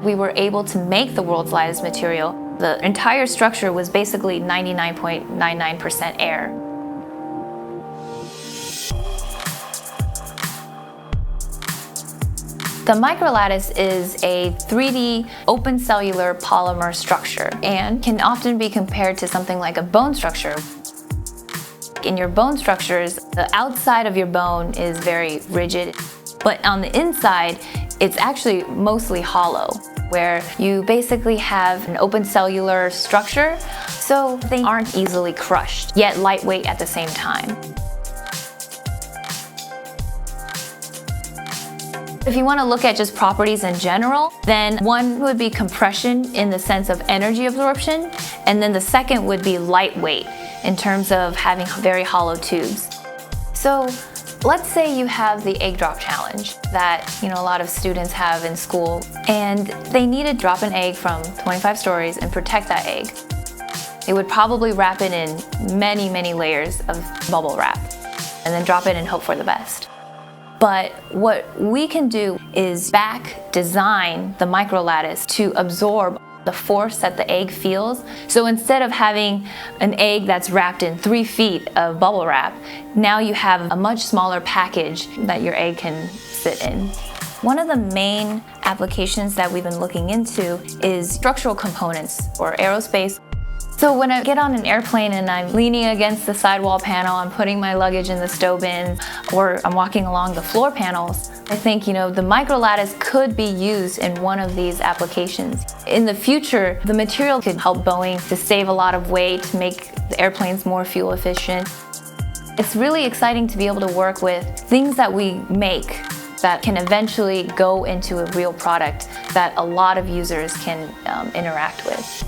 we were able to make the world's lightest material, the entire structure was basically 99.99% air. The microlattice is a 3D open cellular polymer structure and can often be compared to something like a bone structure. In your bone structures, the outside of your bone is very rigid, but on the inside, it's actually mostly hollow, where you basically have an open cellular structure, so they aren't easily crushed, yet lightweight at the same time. If you want to look at just properties in general, then one would be compression in the sense of energy absorption, and then the second would be lightweight in terms of having very hollow tubes. So let's say you have the egg drop challenge that a lot of students have in school, and they need to drop an egg from 25 stories and protect that egg. They would probably wrap it in many, many layers of bubble wrap and then drop it and hope for the best. But what we can do is back design the microlattice to absorb the force that the egg feels. So instead of having an egg that's wrapped in 3 feet of bubble wrap, now you have a much smaller package that your egg can sit in. One of the main applications that we've been looking into is structural components or aerospace. So when I get on an airplane and I'm leaning against the sidewall panel, I'm putting my luggage in the stow bin, or I'm walking along the floor panels, I think, the microlattice could be used in one of these applications. In the future, the material could help Boeing to save a lot of weight, to make the airplanes more fuel efficient. It's really exciting to be able to work with things that we make that can eventually go into a real product that a lot of users can interact with.